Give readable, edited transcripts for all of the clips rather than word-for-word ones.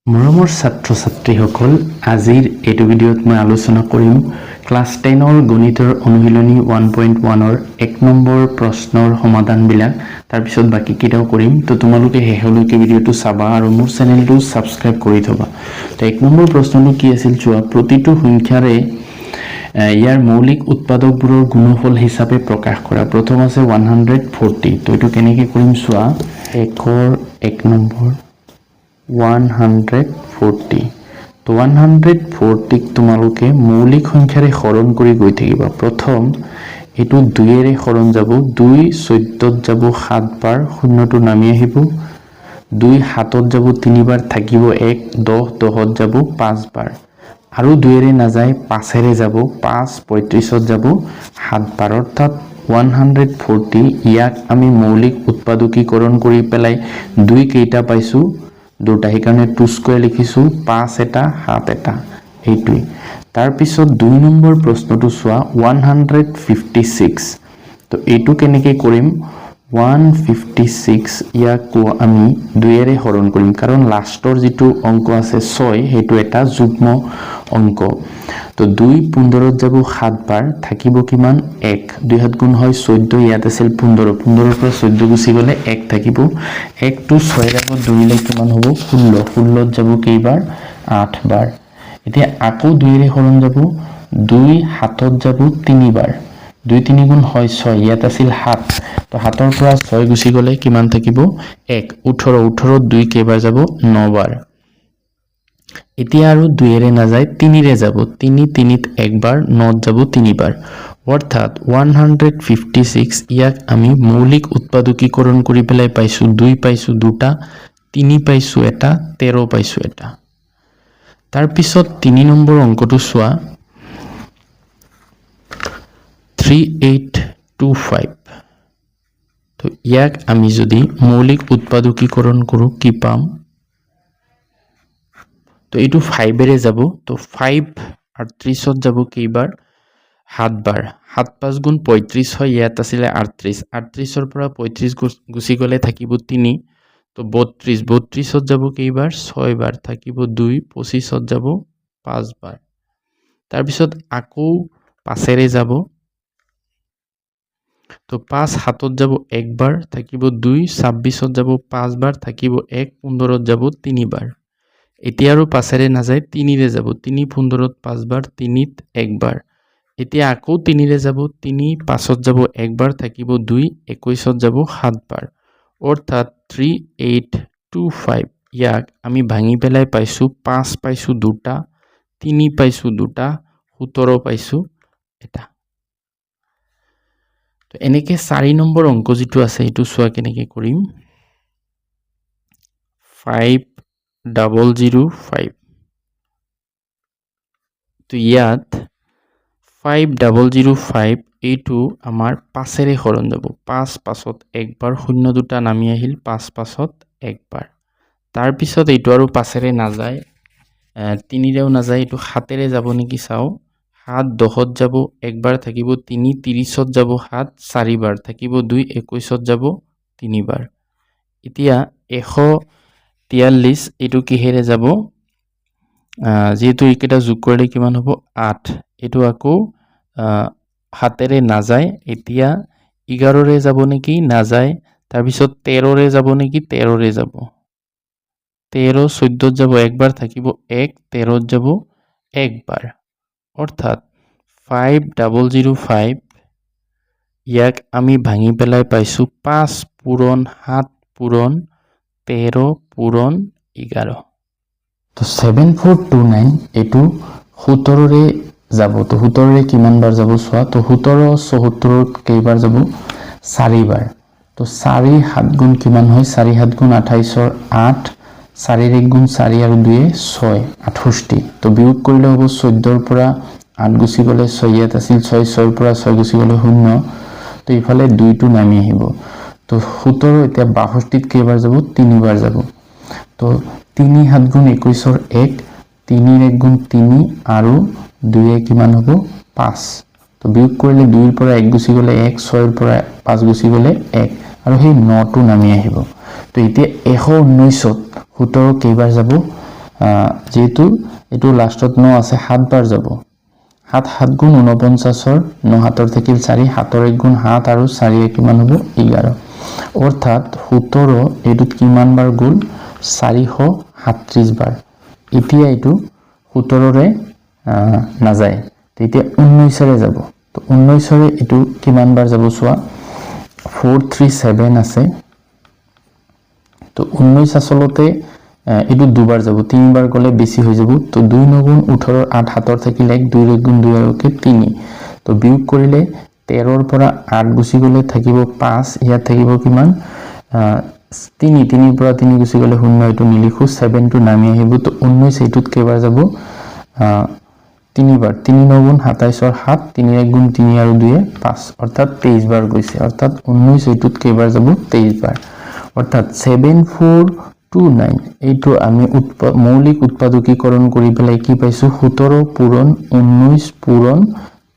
মৰমৰ ছাত্ৰ ছাত্ৰীসকল আজিৰ এইটো ভিডিঅ'ত মই আলোচনা কৰিম ক্লাছ 10ৰ গণিতৰ অনুশীলনী 1.1ৰ 1 নম্বৰ প্ৰশ্নৰ সমাধানবিলাক তাৰপিছত বাকি কিটাও কৰিম তো তোমালোকে হেহলৈকে ভিডিঅ'টো চাবা আৰু মোৰ চেনেলটো সাবস্ক্ৰাইব কৰি থবা তো 1 নম্বৰ প্ৰশ্নটো কি আছিল চোৱা প্ৰতিটো সংখ্যাৰে ইয়াৰ মৌলিক উৎপাদকবোৰৰ গুণফল হিচাপে প্ৰকাশ কৰা প্ৰথম আছে 140 তো এটো কেনেকৈ কৰিম চোৱা 1 নম্বৰ 140 তো 140 তোমালোকে মৌলিক সংখ্যাৰে হৰণ কৰি গৈ থাকিবা প্ৰথম এটো 2 এৰে হৰণ যাব 2 14ত যাব 7 বাৰ শূন্যটো নামি আহিব 2 7ত যাব 3 বাৰ থাকিব 1 10 10ত যাব 5 বাৰ আৰু 2 এৰে না যায় 5 এৰে যাব 5 35ত যাব 7 বাৰ অৰ্থাৎ 140 ইয়াক আমি মৌলিক উৎপাদকীকৰণ কৰি পেলাই 2 কেইটা পাইছো দুটা সেইকাৰণে 2 স্কয়াৰ লিখিছো 5 এটা 7 এটা এইটোই তাৰ পিছত 2 নম্বৰ প্ৰশ্নটো চোৱা 156 তো এইটো কেনেকৈ কৰিম 156 ইয়াক আমি 2 এৰে হৰণ কৰিম কাৰণ লাষ্টৰ যেটো অংক আছে 6 হেতু এটা যুগ্ম অংক তো 2 15ত যাব 7 বাৰ থাকিব কিমান 1 2 7 গুণ হয় 14 ইয়াত আছিল 15 15ৰ পৰা 14 গুছি গলে 1 থাকিব 1 টু 6 ৰ আগত 2 লে কিমান হ'ব 16 16ত যাব কেইবাৰ 8 বাৰ এতিয়া আকৌ 2 এৰে হৰণ যাব 2 7ত যাব 3 বাৰ 2 3 গুণ হয় 6 ইয়াত আছিল 7 তো 7ৰ পৰা 6 গুছি গলে কিমান থাকিব 1 18 18ত 2 কেইবাৰ যাব 9 বাৰ এতিয়া আৰু 2 এৰে না যায় 3 ৰে যাব 3 3ত একবাৰ 9ত যাব 3 বাৰ অৰ্থাৎ 156 ইয়াক আমি মৌলিক উৎপাদকীকৰণ কৰি পেলাই পাইছো 2 পাইছো দুটা 3 পাইছো এটা 13 পাইছো এটা তাৰ পিছত 3 নম্বৰ অংকটো চোৱা 3825 তো ইয়াক আমি যদি মৌলিক উৎপাদকীকৰণ কৰো কি পাম তো এটো 5 এৰে যাব তো 5 38ত যাব কেইবাৰ 7 বাৰ 7 5 গুণ 35 হয় ইয়াত আছিল 38 38ৰ পৰা 35 গুছি গলে থাকিব 3 তো 32 32ত যাব কেইবাৰ 6 বাৰ থাকিব 2 25ত যাব 5 বাৰ তাৰ পিছত আকৌ 5 এৰে যাব তো 5 7ত যাব 1 বাৰ থাকিব 2 26ত যাব 5 বাৰ থাকিব 1 15ত যাব 3 বাৰ এতিয়া আৰু 5 এৰে না যায় 3 ৰে যাব 3 15ত 5 বাৰ 3ত 1 বাৰ এতিয়া আকৌ 3 ৰে যাব 3 5ত যাব 1 বাৰ থাকিব 2 21ত যাব 7 বাৰ অৰ্থাৎ 3825 ইয়াক আমি ভাঙি পেলাই পাইছো 5 পাইছো দুটা 3 পাইছো দুটা 17 পাইছো এটা তো এনেকৈ 4 নম্বৰ অংক যেটো আছে এটো চোৱা কেনেকৈ কৰিম 5005 তো ইয়াত 5005 এইটো আমাৰ 5 এৰে হৰণ যাব 5 5ত একবাৰ শূন্য দুটা নামি আহিল 5 5ত একবাৰ তাৰ পিছত এইটো আৰু 5 এৰে না যায় 3 ৰেও না যায় এইটো 7 এৰে যাব নেকি চাও 7 10ত যাব একবাৰ থাকিব 3 30ত যাব 7 4 বাৰ থাকিব 2 21ত যাব 3 বাৰ এতিয়া 143 এইটো কিহেৰে যাব যেহেতু এইকেইটা যোগ কৰিলে কিমান হ'ব 8 এটো আকৌ 7 এৰে না যায় এতিয়া 11 ৰে যাব নেকি না যায় তাৰ পিছত 13 ৰে যাব নেকি 13 ৰে যাব 13 14ত যাব একবাৰ থাকিব 1 13ত যাব একবাৰ অৰ্থাৎ 5005 ইয়াক আমি ভাঙি পেলাই পাইছো 5 পূৰণ 7 পূৰণ 13 পূৰণ 11 তো 7429 এটো 17 ৰে যাব তো 17 ৰে কিমান বাৰ যাব চোৱা তো 17 74ত কেইবাৰ যাব 4 বাৰ তো 4 7 গুণ কিমান হয় 4 7 গুণ 28ৰ 8 4 1 গুণ 4 আৰু 2 6 68 তো বিয়োগ কৰিলে হ'ব 14ৰ পৰা 8 গুছি গলে 6 ইয়াত আছিল 6 6ৰ পৰা 6 গুছি গলে 0 তো ইফালে 2 টো নামি আহিব তো 17 এতিয়া 62ত কেইবাৰ যাব 3 বাৰ যাব তো 3 7 গুণ 21ৰ 1 3 1 গুণ 3 আৰু 2 কিমান হ'ব 5 তো বিয়োগ কৰিলে 2 ৰ পৰা 1 গুছি গলে 1 6 ৰ পৰা 5 গুছি গলে 1 আৰু সেই 9 টো নামি আহিব তো এতিয়া 119ত 17 কেইবাৰ যাব যেহেতু এইটো লাষ্টত 9 আছে 7 বাৰ যাব 7 7 গুণ 49 9 হাতৰ থাকিল 4 7 1 গুণ 7 আৰু 4 কিমান হ'ব 11 অৰ্থাৎ 17 এইটোত কিমান বাৰ গ'ল 437 বাৰ এতিয়া এইটো 17 ৰে নাযায় তেতিয়া 19 ৰে যাব তো 19 ৰে এইটো কিমান বাৰ যাব চোৱা 437 আছে তো 19 আসলতে এইটো দুবাৰ যাব তিনবাৰ গলে বেছি হৈ যাব তো 2 9 গুণ 18 8 হাতৰ থাকিল 1 2 গুণ 2 আৰু 3 তো বিয়োগ কৰিলে 13 ৰ পৰা 8 গুছি গলে থাকিব 5 ইয়াত থাকিব কিমান 3 3 ৰ পৰা 3 গুছি গলে 0 এইটো নিলিখো 7 টো নামি আহিব তো 19 এইটোত কেইবাৰ যাব 3 বাৰ 3 9 গুণ 27 ৰ 7 3 1 গুণ 3 আৰু 2 5 অৰ্থাৎ 23 বাৰ গৈছে অৰ্থাৎ 19 এইটোত কেইবাৰ যাব 23 বাৰ অৰ্থাৎ 7429 এইটো আমি মৌলিক উৎপাদকীকৰণ কৰি পেলাই কি পাইছো 17 পূৰণ 19 পূৰণ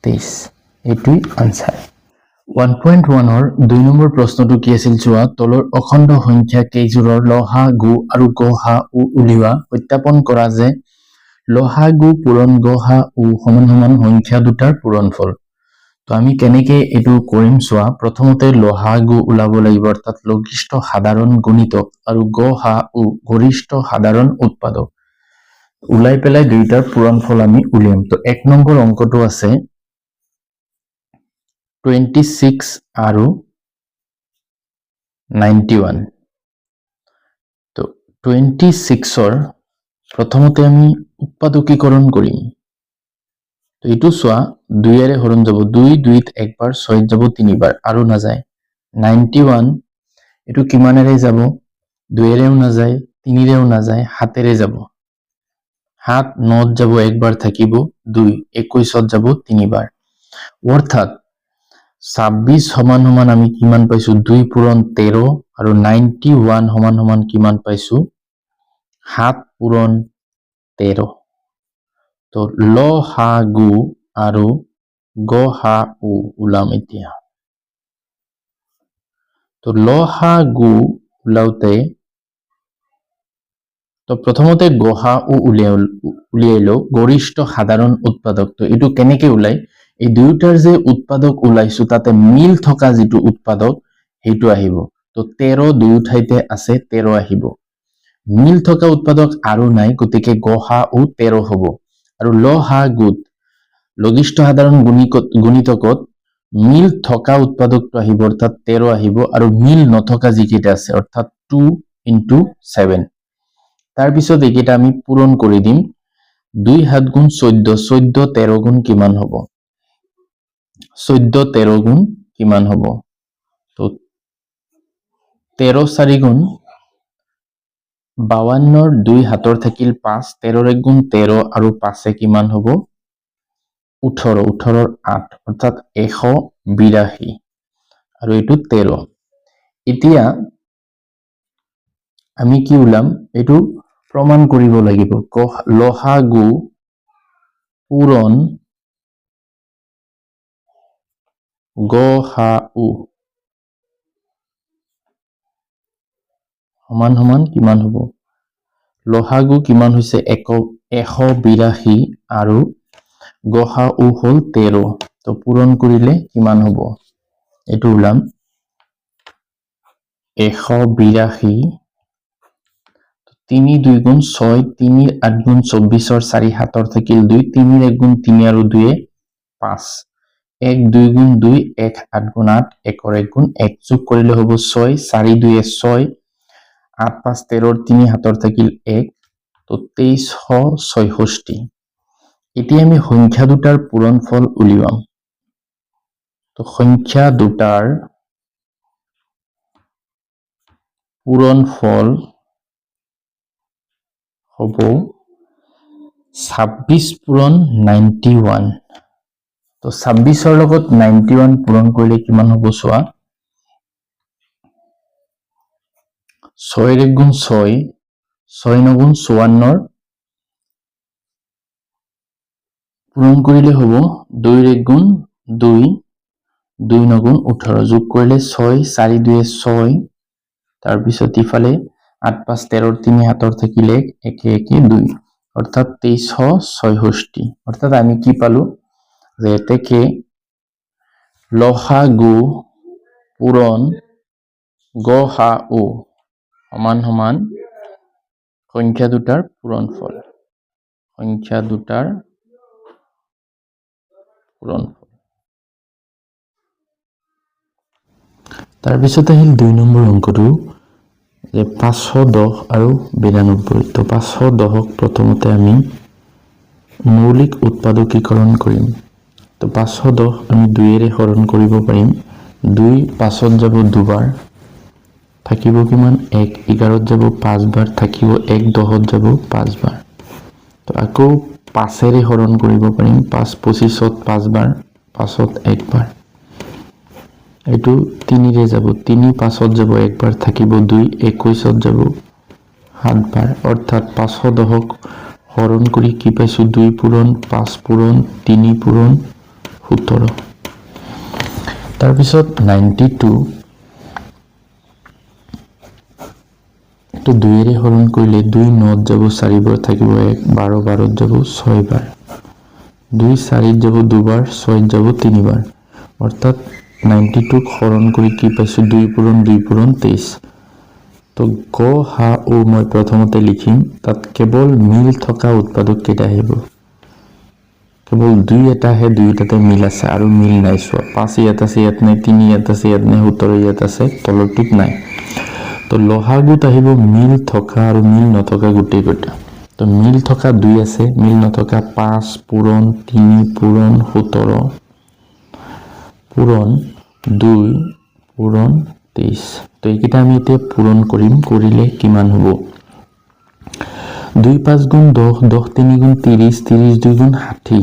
23 এইটোই আনসাৰ 1.1 ৰ 2 নম্বৰ প্ৰশ্নটো কি আছিল চোৱা তলৰ অখণ্ড সংখ্যা কেইজোৰৰ লহাগু আৰু গহাউ উলিওৱা সত্যাপন কৰা যে লহাগু পূৰণ গহাউ সমান সমান সংখ্যা দুটাৰ পূৰণফল তো আমি কেনেকৈ এটো কৰিম চোৱা প্ৰথমতে লহাগু উলাব লাগিব অৰ্থাৎ লঘিষ্ঠ সাধাৰণ গুণিতক আৰু গহাউ গৰিষ্ঠ সাধাৰণ উৎপাদক উলাই পেলাই দুইটাৰ পূৰণফল আমি উলিয়াম তো 1 নম্বৰ অংকটো আছে 26 আৰু 91 তো 26 ৰ প্ৰথমতে আমি উৎপাদকীকৰণ কৰিম তো এইটো চোৱা 2 এৰে হৰণ যাব 2 2 ত একবাৰ 6 যাব 3 বাৰ আৰু না যায় 91 এটো কিমানেৰে যাব 2 এৰেও না যায় 3 এৰেও না যায় 7 এৰে যাব 7 9 ত যাব একবাৰ থাকিব 2 21 ত যাব 3 বাৰ অৰ্থাৎ 26 সমান সমান আমি কিমান পাইছো 2 পূৰণ 13 আৰু 91 সমান সমান কিমান পাইছো 7 পূৰণ 13 তো লহাগু আৰু গহাউ উলাম এতিয়া তো লহাগু উলাউতে তো প্ৰথমতে গহাউ উলিয়াইলো গৰিষ্ঠ সাধাৰণ উৎপাদক তো এটো কেনেকৈ উলাই এই দুইটাৰ যে উৎপাদক উলাইছো তাতে মিল থকা যেটো উৎপাদক হেতু আহিব তো 13 দুই ঠাইতে আছে 13 আহিব মিল থকা উৎপাদক আৰু নাই গতিকে গহাউ 13 হ'ব আৰু লহাগুত লঘিষ্ঠ সাধাৰণ গুণিতকত মিল থকা উৎপাদকটো আহিব অৰ্থাৎ 13 আহিব আৰু মিল নথকা যিকেইটা আছে অৰ্থাৎ 2 * 7 তাৰ পিছত এইকেইটা আমি পূৰণ কৰি দিম 2 7 গুণ 14 14 13 গুণ কিমান হ'ব 14 13 গুণ কিমান হ'ব তো 13 4 গুণ 52 ৰ 2 হাতৰ থাকিল 5 13 1 গুণ 13 আৰু 5 কিমান হ'ব 18 18 ৰ 8 অৰ্থাৎ 182 আৰু এইটো 13 এতিয়া আমি কি উলাম এইটো প্ৰমাণ কৰিব লাগিব লহাগু পূৰণ গহাউ সমান সমান কিমান হ'ব লহাগু কিমান হৈছে 182 আৰু গহাউ হল 13 তো পূৰণ কৰিলে কিমান হ'ব এইটো উলাম 182 3 2 গুণ 6 3 8 গুণ 24 ৰ 4 হাতৰ থাকিল 2 3 1 গুণ 3 আৰু 2 5 1 2 গুণ 2 1 8 গুণ 8 1 1 গুণ 1 যোগ কৰিলে হ'ব 6 4 2 6 8 5 13 ৰ 3 হাতৰ থাকিল 1 তো 2366 এতিয়া আমি সংখ্যা দুটাৰ পূৰণফল উলিয়াম তো সংখ্যা দুটাৰ পূৰণফল হ'ব 26 পূৰণ 91 তো 26 ৰ লগত 91 পূৰণ কৰিলে কিমান হ'ব চোৱা 6 1 গুণ 6 6 9 গুণ 54 পূৰণ কৰিলে হ'ব 2 1 গুণ 2 2 9 গুণ 18 যোগ কৰিলে 6 4 2 6 তাৰ পিছত ইফালে 8 5 13 3 হাতৰ থাকিলে 1 1 2 অর্থাৎ 2366 অর্থাৎ আমি কি পালো যে এতেকে লসাগু পূরণ গসাউ সমান সমান সংখ্যা দুটাৰ পূৰণফল তাৰপিছত আহিল 2 নম্বৰ অংকটো যে 510 আৰু 92 তো 510ক প্ৰথমতে আমি মৌলিক উৎপাদকীকৰণ কৰিম তো 510 আমি 2 এৰে হৰণ কৰিব পাৰিম 2 5ত যাব দুবাৰ থাকিব কিমান 1 11ত যাব 5 বাৰ থাকিব 1 10ত যাব 5 বাৰ তো আকৌ 5 এৰে হৰণ কৰিব পাৰিম 5 25ত 5 বাৰ 5ত 1 বাৰ এটো 3 ৰে যাব 3 5ত যাব 1 বাৰ থাকিব 2 21ত যাব 7 বাৰ অৰ্থাৎ 510ক হৰণ কৰি কি পাইছো 2 পূৰণ 5 পূৰণ 3 পূৰণ 17 তাৰপিছত 92 তো 2 এৰে হৰণ কৰিলে 2 9ত যাব 4 বাৰ থাকিব 1 12 12ত যাব 6 বাৰ 2 4ত যাব 2 বাৰ 6ত যাব 3 বাৰ অৰ্থাৎ 92 ক হৰণ কৰি কি পাইছো 2 পূৰণ 23 তো গ হা ও মই প্ৰথমতে লিখিম তাত কেৱল মিল থকা উৎপাদক কেইটা আহিব কেৱল 2 এটা হে দুইটাতে মিল আছে আৰু মিল নাই সো 5 ইয়াত আছে ইয়াত নাই 3 ইয়াত আছে ইয়াত নাই 17 ইয়াত আছে তলৰটোত নাই তো লহাগুত আহিব মিল থকা আৰু মিল নথকা গুটেই কটা তো মিল থকা 2 আছে মিল নথকা 5 পূৰণ 3 পূৰণ 17 পূৰণ 2 পূৰণ 23 তো এইকেইটা আমি এতিয়া পূৰণ কৰিম কৰিলে কিমান হ'ব 2 5 গুণ 10 10 3 গুণ 30 30 2 গুণ 60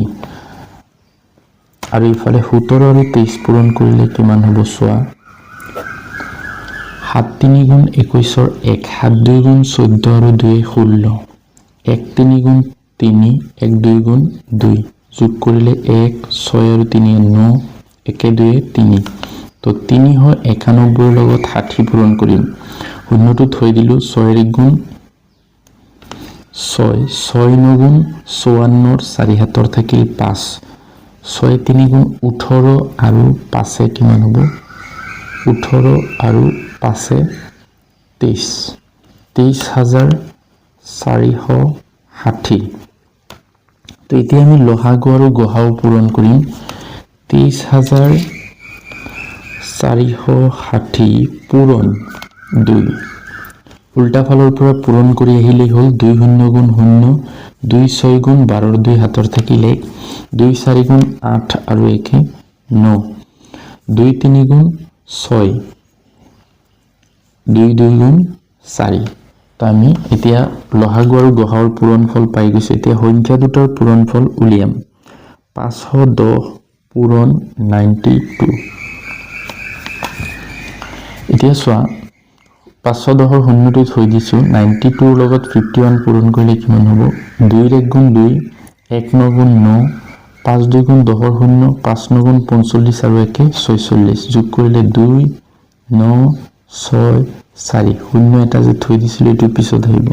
আৰু ইফালে 17 আৰু 23 পূৰণ কৰিলে কিমান হ'ব চোৱা 7 3 গুণ 21 1 7 2 গুণ 14 আৰু 2 16 1 3 গুণ 3 1 2 গুণ 2 যোগ কৰিলে 1 6 আৰু 3 9 1 2 3 তো 391 লগত 60 পূৰণ কৰিম শূন্যটো থৈ দিলো 6 গুণ 6 6 9 গুণ 54 4 হাতৰ থাকিল 5 6 3 গুণ 18 আৰু 5 কিমান হ'ব 18 আৰু 5 23 23460 তো এতিয়া আমি লহাগু আৰু গহাও পূৰণ কৰিম 23460 পূৰণ 2 উল্টা ফালৰ পৰা পূৰণ কৰি আহিলে হ'ল 2 0 গুণ 0 2 6 গুণ 12 2 হাতৰ থাকিলে 2 4 গুণ 8 আৰু 1 9 2 3 গুণ 6 2 2 গুণ 4 তো আমি এতিয়া লহাগু আৰু গহাৰ পূৰণফল পাই গৈছো এতিয়া সংখ্যা দুটাৰ পূৰণফল উলিয়াম 510 পূৰণ 92 এতিয়া চোৱা 510 শূন্যটো থৈ দিছো 92 লগত 51 পূৰণ কৰিলে কিমান হ'ব 2 1 গুণ 2 1 9 গুণ 9 5 2 গুণ 10 শূন্য 5 9 গুণ 45 আৰু 1 46 যোগ কৰিলে 2 9 6 4 শূন্য এটা যে থৈ দিছিল এটো পিছত আহিব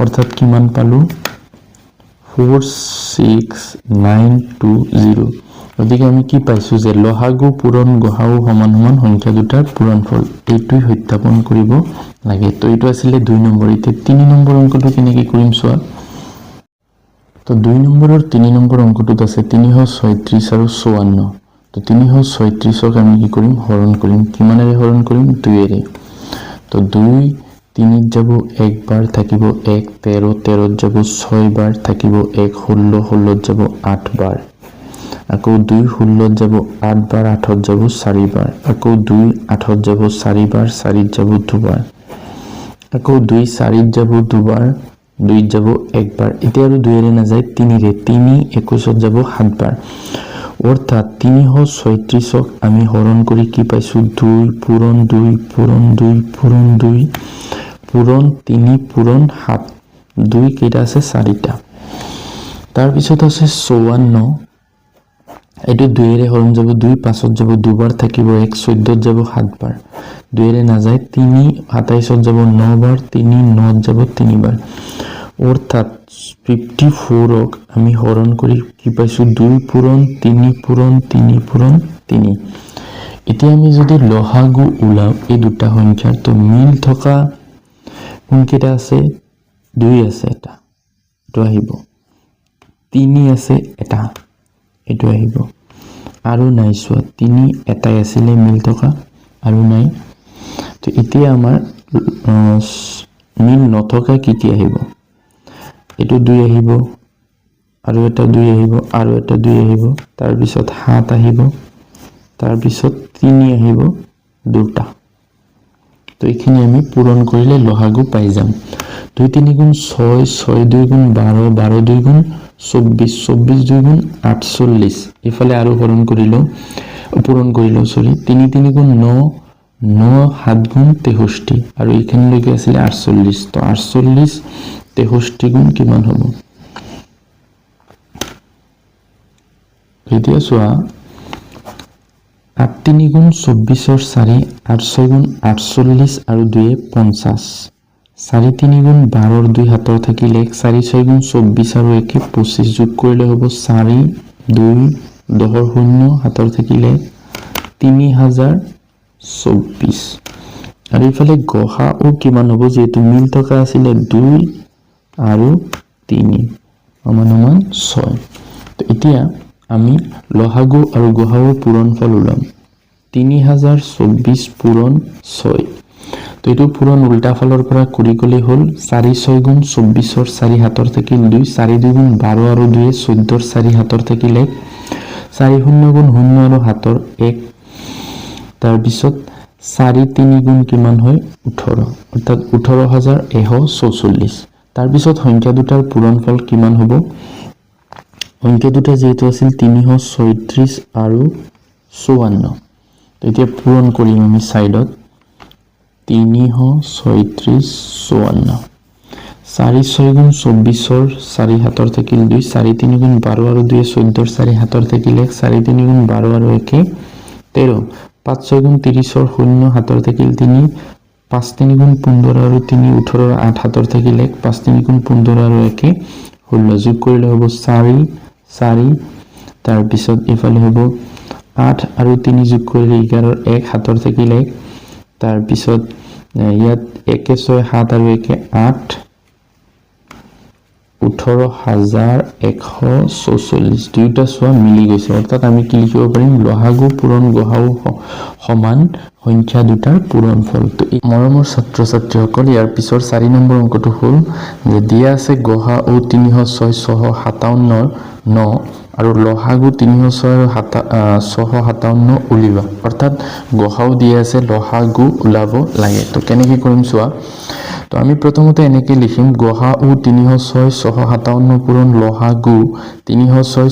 অৰ্থাৎ কিমান পালো 46920 গতিকে আমি কি পাইছো যে লহাগু পূৰণ গহাও সমান সমান সংখ্যা দুটাৰ পূৰণফল এইটোই সত্যাপন কৰিব লাগে তো এইটো আছিল 2 নম্বৰ এতিয়া 3 নম্বৰ অংকটো কেনেকৈ কৰিম চোৱা তো 2 নম্বৰৰ 3 নম্বৰ অংকটোত আছে 336 আৰু 54 তো 336ক আমি কি কৰিম হৰণ কৰিম কিমানেৰে হৰণ কৰিম 2 এৰে তো 2 3 যাব 1 বাৰ থাকিব 1 13 13 যাব 6 বাৰ থাকিব 1 16 16 যাব 8 বাৰ আকৌ 2 16 যাব 8 বাৰ 8 যাব 4 বাৰ আকৌ 2 8 যাব 4 বাৰ 4 যাব 2 বাৰ আকৌ 2 4 যাব 2 বাৰ 2 যাব 1 বাৰ এতিয়া আৰু 2 এৰে না যায় 3 ৰে 3 21 যাব 7 বাৰ অৰ্থাৎ 336ক আমি হৰণ কৰি কি পাইছো 2 পূৰণ 2 পূৰণ 2 পূৰণ 2 পূৰণ 3 পূৰণ 7 2 কেইটা আছে 4টা তাৰ পিছত আছে 54 এটো 2 এৰে হৰণ যাব 2 5ত যাব 2 বাৰ থাকিব 1 14ত যাব 7 বাৰ 2 নাযায় 3 27 যাব 9 বাৰ 3 9 যাব 3 বাৰ অৰ্থাৎ 54ক আমি হৰণ কৰি কি পাইছো 2 পূৰণ 3 পূৰণ 3 পূৰণ 3 এতিয়া আমি যদি লহাগু উলাও এই দুটা সংখ্যাৰ তো মিল থকা কোনকেইটা আছে 2 আছে এটা এটো আহিব 3 আছে এটা এটো আহিব আৰু নাই সোৱা 3 এটাই আছিল মিল থকা আৰু নাই তো এতিয়া আমাৰ মিল নথকা কি আহিব এটো 2 আহিব আৰু এটা 2 আহিব আৰু এটা 2 আহিব তাৰ পিছত 7 আহিব তাৰ পিছত 3 আহিব দুটা তো এইখিনি আমি পূৰণ কৰিলে লহাগু পাই যাম 2 3 গুণ 6 6 2 গুণ 12 12 2 গুণ 24 24 2 গুণ 48 ইফালে আৰু হৰণ কৰিলো পূৰণ কৰিলো সৰি 3 3 গুণ 9 9 7 গুণ 63 আৰু এইখিনিলৈকে আছিল 48 তো 48 63 গুণ কিমান হ'ব এতিয়া সোৱা 8 3 গুণ 24 4 8 6 গুণ 48 আৰু 2 50 4 3 গুণ 12 2 হাতৰ থাকিলে 4 6 গুণ 24 আৰু 1 25 যোগ কৰিলে হ'ব 4 2 10 0 হাতৰ থাকিলে 3024 আৰু ইফালে গহা ও কিমান হ'ব যেটো মিল থকা আছিল 2 আৰু 3 সমান 6 তো এতিয়া আমি লহাগু আৰু গহাও পূৰণফল উলাম 3024 পূৰণ 6 তো এটো পূৰণ উল্টা ফলৰ পৰা কৰি গলে হল 4 6 গুণ 24 ৰ 4 হাতৰ থাকিল 2 4 2 গুণ 12 আৰু 2 14 ৰ 4 হাতৰ থাকিল 1 4 0 গুণ 0 আৰু হাতৰ 1 তাৰ পিছত 4 3 গুণ কিমান হয় 18 অৰ্থাৎ 18144 তাৰ পিছত সংখ্যা দুটাৰ পূৰণফল কিমান হ'ব সংখ্যা দুটা যেটো আছিল 336 আৰু 54 এতিয়া পূৰণ কৰিম আমি সাইডত 336 54 4 6 গুণ 24 ৰ 4 হাতৰ থাকিল 2 4 3 গুণ 12 আৰু 2 14 ৰ 4 হাতৰ থাকিল 1 4 3 গুণ 12 আৰু 1 13 5 6 গুণ 30 ৰ 0 হাতৰ থাকিল 3 5 3 গুণ 15 আৰু 3 18 ৰ 8 হাতৰ থাকিল 1 5 3 গুণ 15 আৰু 1 16 যোগ কৰিলে হ'ব 4 4 তাৰ পিছত ইফালে হ'ব 8 আৰু 3 যোগ কৰিলে 11 ৰ 1 হাতৰ থাকিল 1 তাৰ পিছত ইয়াত 1 6 7 আৰু 1 8 18144 দুইটা সোৱা মিলি গৈছে অৰ্থাৎ আমি কি লিখিব পাৰিম লহাগু পূৰণ গহাও সমান সংখ্যা দুটাৰ পূৰণফল তো মৰমৰ ছাত্ৰ ছাত্ৰীসকল ইয়াৰ পিছৰ 4 নম্বৰ অংকটো হ'ল যে দিয়া আছে গহা ও 306 657 9 আৰু লহাগু 306 আৰু 657 উলিবা অৰ্থাৎ গহাও দিয়া আছে লহাগু উলাব লাগে তো কেনেকৈ কৰিম সোৱা তো আমি প্ৰথমতে এনেকৈ লিখিম গহা ও 306 657 পূৰণ লহাগু 306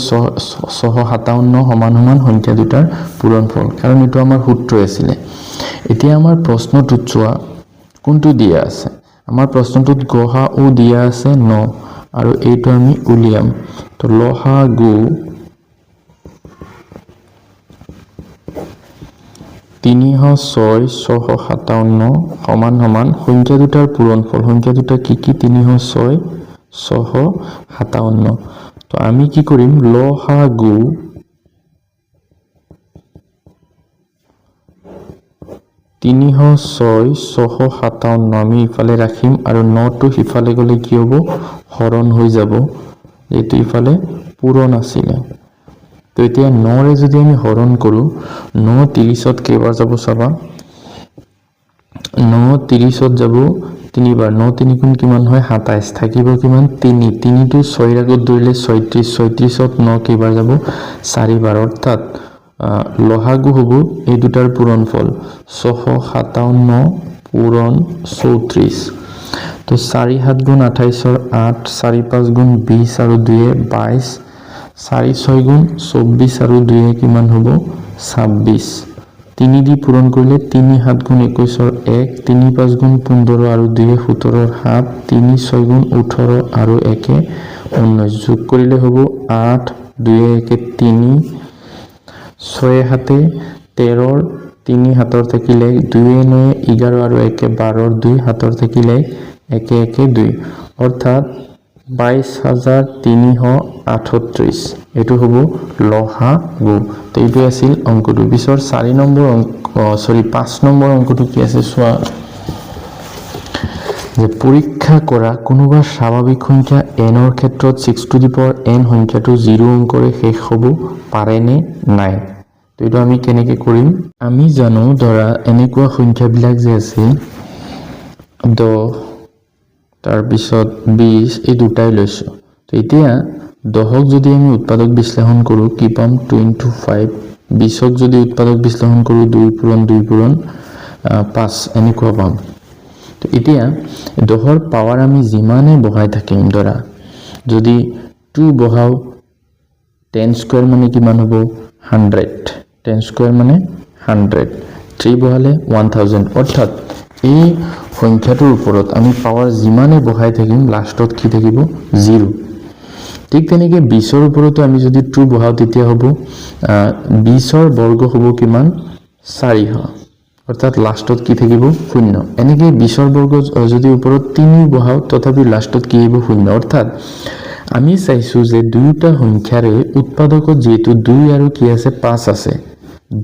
657 সমান সমান সংখ্যা দুটাৰ পূৰণফল কাৰণ এটো আমাৰ সূত্ৰ আছিল এতিয়া আমাৰ প্ৰশ্নটোত সোৱা কোনটো দিয়া আছে আমাৰ প্ৰশ্নটোত গহা ও দিয়া আছে 9 আৰু এইটো আমি উলিয়াম তো লহাগু 306 657 সমান সমান সংখ্যা দুটাৰ পূৰণফল সংখ্যা দুটা কি 306 657 তো আমি কি কৰিম লহাগু 306 657 আমি ইফালে ৰাখিম আৰু 9 টো ইফালে গলে কি হ'ব হৰণ হৈ যাব এটো ইফালে পূৰণ আছিল তো এতিয়া 9 ৰে যদি আমি হৰণ কৰো 9 30ত কেইবাৰ যাব চাবা 9 30ত যাব 3 বাৰ 9 3 গুণ কিমান হয় 27 থাকিব কিমান 3 3 টো 6 ৰ আগত ধৰিলে 36 36ত 9 কেইবাৰ যাব 4 বাৰ অৰ্থাৎ লহাগু হ'ব এই দুটাৰ পূৰণফল 657 পূৰণ 34 তো 4 7 গুণ 28 ৰ 8 4 5 গুণ 20 আৰু 2 22 4 6 গুণ 24 আৰু 2 কিমান হ'ব 26 3 দি পূৰণ কৰিলে 3 7 গুণ 21 ৰ 1 3 5 গুণ 15 আৰু 2 17 ৰ 7 3 6 গুণ 18 আৰু 1 19 যোগ কৰিলে হ'ব 8 2 1 3 6 7 13 ৰ তিনি হাতৰ থাকিলে 2 9 11 আৰু 1 12 2 হাতৰ থাকিলে 1 1 2 অৰ্থাৎ 22,338 এটো হ'ব লসাগু তো এইটো আছিল অংকটো পিছৰ 4 নম্বৰ অংক 5 নম্বৰ অংকটো কি আছে চোৱা যে পৰীক্ষা কৰা কোনোবা স্বাভাৱিক সংখ্যা n ৰ ক্ষেত্ৰত 6 টু দি পাৱাৰ n সংখ্যাটো 0 অংকৰে শেষ হ'ব পাৰে নে নাই তো এটা আমি কেনেকৈ কৰিম আমি জানো ধৰা এনেকুৱা সংখ্যাবিলাক যে আছে 10 তাৰ পিছত 20 এই দুটাই লৈছো তো এতিয়া 10ক যদি আমি উৎপাদক বিশ্লেষণ কৰো কি পাম 2 * 5 20ক যদি উৎপাদক বিশ্লেষণ কৰো 2 পূৰণ 2 পূৰণ 5 এনেকুৱা পাম তো এতিয়া 10ৰ পাৱাৰ আমি যিমানে বহাই থাকিম ধৰা যদি 2 বহাও 10 স্কয়াৰ মানে কিমান হ'ব 100 10 স্কয়াৰ মানে 100 3 বহালে 1000 অৰ্থাৎ এই সংখ্যাটোৰ ওপৰত আমি পাৱাৰ যিমানে বহাই থাকিম লাষ্টত কি থাকিব 0 ঠিক তেনেকৈ 20ৰ ওপৰতো আমি যদি 2 বহাও তেতিয়া হ'ব 20ৰ বৰ্গ হ'ব কিমান 400 অৰ্থাৎ লাষ্টত কি থাকিব 0 এনেকৈ 20ৰ বৰ্গ যদি ওপৰত 3 বহাও তথাপি লাষ্টত কি হ'ব 0 অৰ্থাৎ আমি চাইছো যে দুইটা সংখ্যাৰে উৎপাদকত যেটো 2 আৰু কি আছে 5 আছে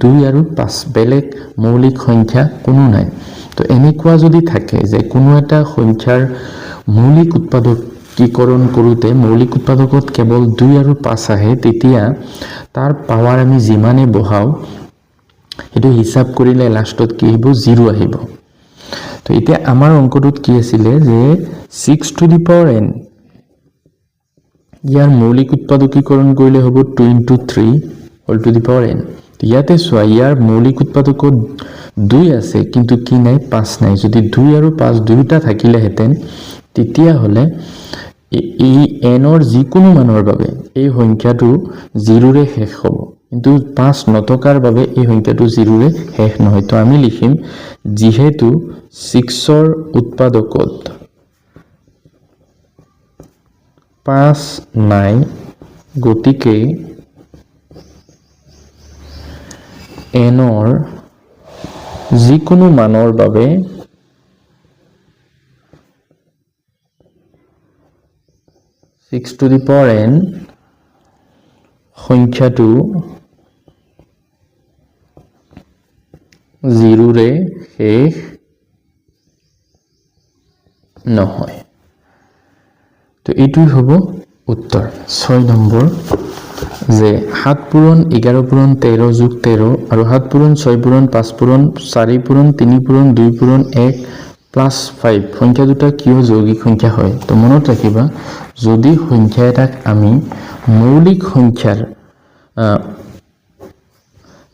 2 আৰু 5 বেলেগ মৌলিক সংখ্যা কোনো নাই তো এনেকুৱা যদি থাকে যে কোনো এটা সংখ্যাৰ মৌলিক উৎপাদকীকৰণ কৰোতে মৌলিক উৎপাদকত কেৱল 2 আৰু 5 আহে তেতিয়া তাৰ পাৱাৰ আমি যিমানে বহাও এটো হিসাব কৰিলে লাষ্টত কি হ'ব 0 আহিব তো এতিয়া আমাৰ অংকটোত কি আছিল যে 6 টু দি পাৱাৰ n ইয়াৰ মৌলিক উৎপাদকীকৰণ কৰিলে হ'ব 2 * 3 whole to the power n ইয়াতে চোৱা ইয়াৰ মৌলিক উৎপাদকত 2 আছে কিন্তু কি নাই 5 নাই যদি 2 আৰু 5 দুইটা থাকিলে হেতেন তেতিয়া হলে এই n ৰ যিকোনো মানৰ বাবে এই সংখ্যাটো 0 ৰে শেষ হ'ব কিন্তু 5 নথকাৰ বাবে এই সংখ্যাটো 0 ৰে শেষ নহয় তো আমি লিখিম যেহেতু 6 ৰ উৎপাদকত 5 নাই গতিকে n ৰ যিকোনো মানৰ বাবে 6 টু দি পাৱাৰ n সংখ্যাটো 0 ৰে শেষ নহয় তো এইটোই হ'ব উত্তৰ 6 নম্বৰ যে 7 পূৰণ 11 পূৰণ 13 যোগ 13 আৰু 7 পূৰণ 6 পূৰণ 5 পূৰণ 4 পূৰণ 3 পূৰণ 2 পূৰণ 1 প্লাস 5 সংখ্যা দুটা কিয় যৌগিক সংখ্যা হয় তো মনত ৰাখিবা যদি সংখ্যা এটাক আমি মৌলিক সংখ্যাৰ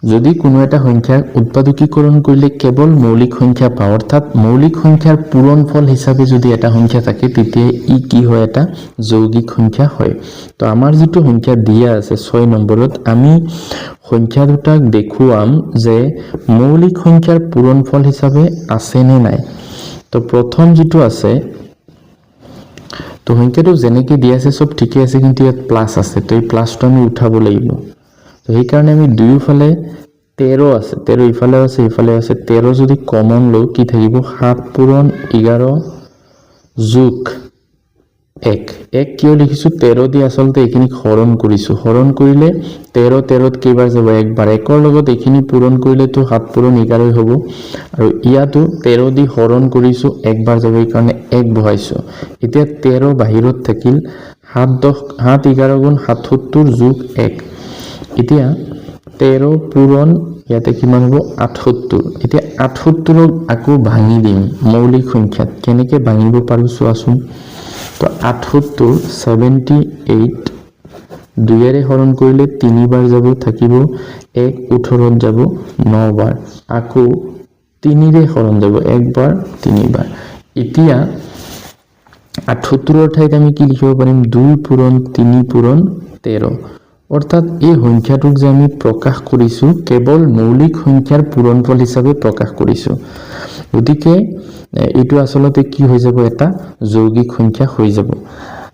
যদি কোনো এটা সংখ্যাক উৎপাদকীকৰণ কৰিলে কেৱল মৌলিক সংখ্যা পাওঁ অৰ্থাৎ মৌলিক সংখ্যাৰ পূৰণফল হিচাপে যদি এটা সংখ্যা থাকে তেতিয়া ই কি হয় এটা যৌগিক সংখ্যা হয় তো আমাৰ যেটো সংখ্যা দিয়া আছে 6 নম্বৰত আমি সংখ্যা দুটাক দেখুৱাম যে মৌলিক সংখ্যাৰ পূৰণফল হিচাপে আছে নে নাই তো প্ৰথম যেটো আছে তো সংখ্যাটো যেনেকৈ দিয়া আছে সব ঠিকই আছে কিন্তু ইয়াত প্লাস আছে তো এই প্লাসটো আমি উঠাব লাগিব তো এই কাৰণে আমি দুইফালে 13 আছে 13 ইফালে আছে ইফালে আছে 13 যদি কমন লও কি থাকিব 7 পূৰণ 11 যোগ 1 কিয় লিখিছো 13 দি আসলতে এখিনি হৰণ কৰিছো হৰণ কৰিলে 13 13ত কেইবাৰ যাব একবাৰ একৰ লগত এখিনি পূৰণ কৰিলে তো 7 পূৰণ 11 হ'ব আৰু ইয়াতো 13 দি হৰণ কৰিছো একবাৰ যাব এই কাৰণে 1 বহাইছো এতিয়া 13 বাহিৰত থাকিল 7 11 গুণ 77 যোগ 1 এতিয়া 13 পূৰণ ইয়াতে কিমান হ'ব 78 এতিয়া 78ক আকৌ ভাঙি দিম মৌলিক সংখ্যাত কেনেকৈ ভাঙিব পাৰো চোৱাচোন তো 78 78 দুইৰে হৰণ কৰিলে 3 বাৰ যাব থাকিব 1 18ত যাব 9 বাৰ আকৌ 3 ৰে হৰণ যাব একবাৰ 3 বাৰ এতিয়া 78ৰ ঠাইত আমি কি লিখিব পাৰিম 2 পূৰণ 3 পূৰণ 13 অৰ্থাৎ এই সংখ্যাটোক যে আমি প্ৰকাশ কৰিছো কেৱল মৌলিক সংখ্যাৰ পূৰণফল হিচাপে প্ৰকাশ কৰিছো গতিকে এইটো আসলতে কি হৈ যাব এটা যৌগিক সংখ্যা হৈ যাব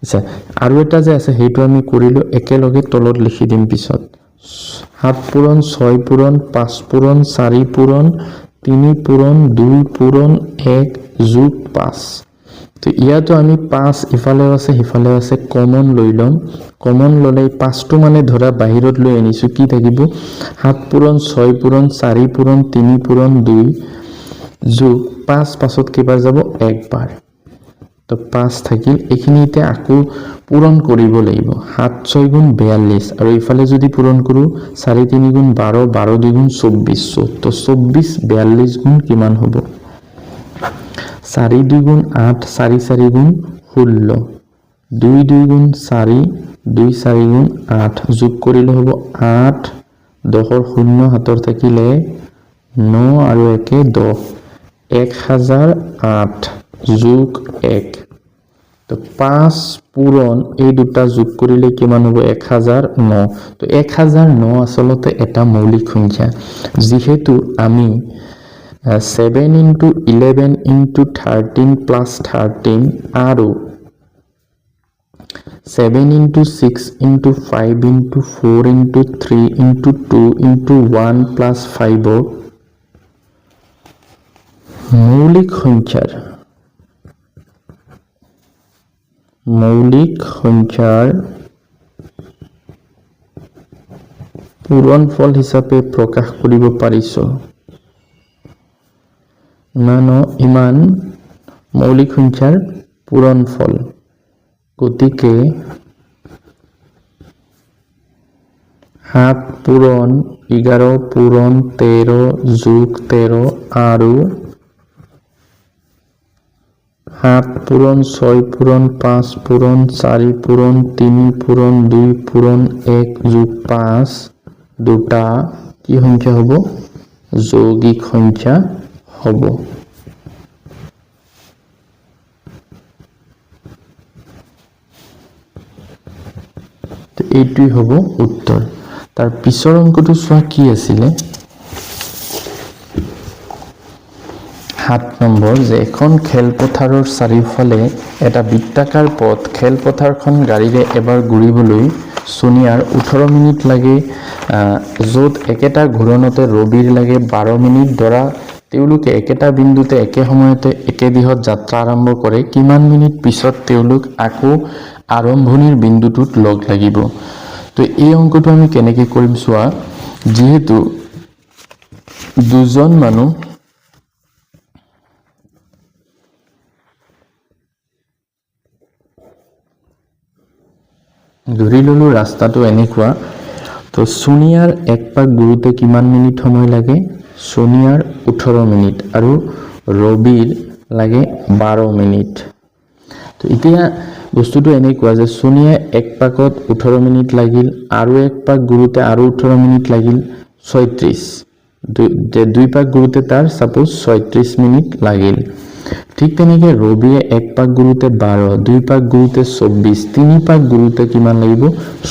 আচ্ছা আৰু এটা যে আছে হেতু আমি কৰিলো একেলগে তলত লিখি দিম পিছত 7 পূরণ 6 পূরণ 5 পূরণ 4 পূরণ 3 পূরণ 2 পূরণ 1 যোগ 5। তো ইয়াতো আমি 5 ইফালেও আছে সিফালেও আছে কমন লৈ লম। কমন ললে 5টো মানে ধৰা বাহিৰত লৈ আনিছো, কি থাকিব 7 পূৰণ 6 পূৰণ 4 পূৰণ 3 পূৰণ 2 যোগ 5 পাছত কেইবাৰ যাব একবাৰ। তো 5 থাকিল, এইখিনি এতিয়া আকৌ পূৰণ কৰিব লাগিব। 7 6 গুণ 42 আৰু ইফালে যদি পূৰণ কৰো 4 3 গুণ 12 12 2 গুণ 24। তো 24 42 গুণ কিমান হ'ব 4 2 গুণ 8 4 4 গুণ 16 2 2 গুণ 4 2 4 গুণ 8 যোগ কৰিলে হ'ব 8 10 0 হাতৰ থাকিলে 9 আৰু 1 10 1008 যোগ 1। তো 5 পূৰণ এই দুটা যোগ কৰিলে কিমান হ'ব 1009। তো 1009 আসলতে এটা মৌলিক সংখ্যা, যেহেতু আমি 7 into 11 into 13 plus 13 আৰু 7 into 6 into 5 into 4 into 3 into 2 into 1 plus 5 মৌলিক সংখ্যাৰ পূৰণফল হিচাপে প্ৰকাশ কৰিব পাৰিছো। ইমান মৌলিক সংখ্যাৰ পূৰণফল, গতিকে 7 পূৰণ 11 পূৰণ 13 যোগ 13 আৰু 7 পূৰণ 6 পূৰণ 5 পূৰণ 4 পূৰণ 3 পূৰণ 2 পূৰণ 1 যোগ 5 দুটা কি সংখ্যা হ'ব যৌগিক সংখ্যা হ'ব। তো এইটোই হ'ব উত্তৰ। তাৰ পিছৰ অংকটো চোৱা কি আছিলে 7 নম্বৰ, যে এখন খেলপথাৰৰ চাৰিওফালে এটা বৃত্তাকাৰ পথ, খেলপথাৰখন গাড়ীৰে এবাৰ ঘূৰিবলৈ সোনিয়াৰ 18 মিনিট লাগে, য'ত একেটা ঘূৰণতে ৰবিৰ লাগে 12 মিনিট। ধৰা তেওঁলোকে একেটা বিন্দুতে একে সময়তে একে দিশত যাত্ৰা আৰম্ভ কৰে, কিমান মিনিট পিছত তেওঁলোক আকৌ আৰম্ভণিৰ বিন্দুটোত লগ লাগিব। তো এই অংকটো আমি কেনেকৈ কৰিম চোৱা, যিহেতু দুজন মানুহ ধৰি ললো ৰাস্তাটো এনেকুৱা, তো সোনিয়াৰ এক পাক ঘূৰোতে কিমান মিনিট সময় লাগে সোনিয়াৰ 18 মিনিট আৰু ৰবিৰ লাগে 12 মিনিট। তো এতিয়া বস্তুটো এনেকুৱা যে সোনিয়া এক পাকত 18 মিনিট লাগিল আৰু এক পাক ঘূৰোতে আৰু 18 মিনিট লাগিল 36, দুই পাক ঘূৰোতে তাৰ সাপোজ 36 মিনিট লাগিল। ঠিক তেনেকে ৰবিয়ে এক পাক ঘূৰোতে 12, দুই পাক ঘূৰোতে 24, তিনি পাক ঘূৰোতে কিমান লাগিব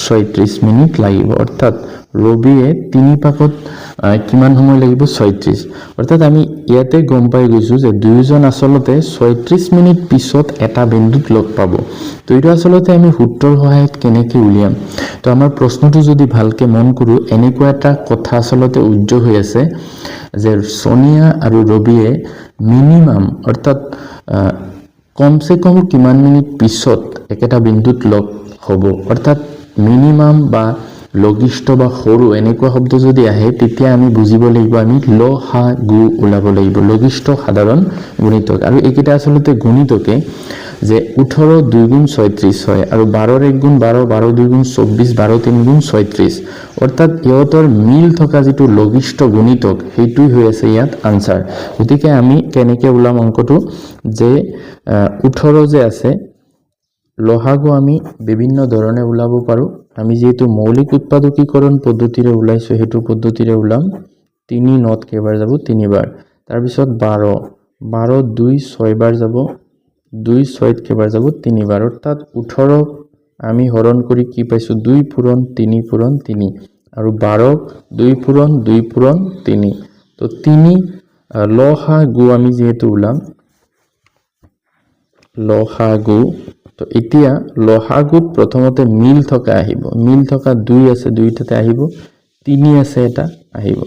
36 মিনিট লাগিব। অৰ্থাৎ ৰবিয়ে তিনি পাকত কিমান সময় লাগিব 36। অৰ্থাৎ আমি ইয়াতে গম পাই গৈছো যে দুয়োজন আসলতে 36 মিনিট পিছত এটা বিন্দুত লগ পাব। তো এইটো আসলতে আমি সূত্ৰৰ সহায়ত কেনেকৈ উলিয়াম। তো আমাৰ প্ৰশ্নটো যদি ভালকে মন কৰো, এনেকুৱা এটা কথা আসলতে উজ্জ্বল হৈ আছে যে সোনিয়া আৰু ৰবিয়ে মিনিমাম অৰ্থাৎ কমসে কম কিমান মিনিট পিছত একেটা বিন্দুত লগ হ'ব। অৰ্থাৎ মিনিমাম বা লঘিষ্ঠ বা সৰু এনেকুৱা শব্দ যদি আহে, তেতিয়া আমি বুজিব লাগিব আমি লসাগু ওলাব লাগিব, লঘিষ্ঠ সাধাৰণ গুণিতক। আৰু এইকেইটা আসলতে গুণিতকে যে 18 2 গুণ 36 হয় আৰু 12 1 গুণ 12, 12 2 গুণ 24, 12 3 গুণ 36। অৰ্থাৎ ইহঁতৰ মিল থকা যিটো লঘিষ্ঠ গুণিতক সেইটোই হৈ আছে ইয়াত আনসাৰ। গতিকে আমি কেনেকৈ ওলাম অংকটো, যে 18 যে আছে লসাগু আমি বিভিন্ন ধৰণে ওলাব পাৰো। আমি যেহেতু মৌলিক উৎপাদকীকৰণ পদ্ধতিৰে ওলাইছো সেইটো পদ্ধতিৰে ওলাম। 3 9 কেইবাৰ যাব 3 বাৰ, তাৰপিছত 12 12 2 6 বাৰ যাব, 2 6 কেইবাৰ যাব 3 বাৰ। অৰ্থাৎ 18 আমি হৰণ কৰি কি পাইছো 2 পূৰণ 3 পূৰণ 3 আৰু 12 2 পূৰণ 2 পূৰণ 3। তো 3 লসাগু আমি যেহেতু ওলাম লসাগু। তো এতিয়া লসাগুত প্ৰথমতে মিল থকা আহিব, মিল থকা 2 আছে 2টাতে আহিব, 3 আছে এটা আহিব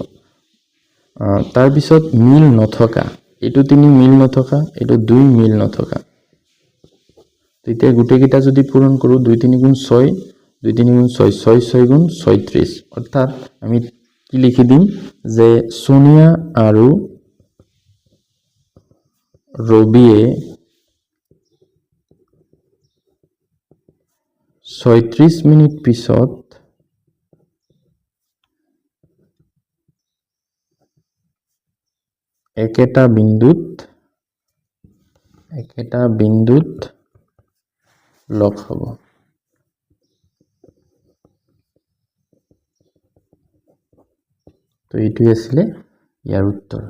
তাৰ পিছত মিল নথকা এটো 3 মিল নথকা এটো 2 মিল নথকা তেতিয়া গুটে কিটা যদি পূৰণ কৰো 2 3 গুণ 6 2 3 গুণ 6 6 6 গুণ 36 অৰ্থাৎ আমি কি লিখি দিম যে সোনিয়া আৰু ৰবিয়ে 36 মিনিট পিছত একেটা বিন্দুত লগ হ'ব তো এইটোই আছিল ইয়াৰ উত্তৰ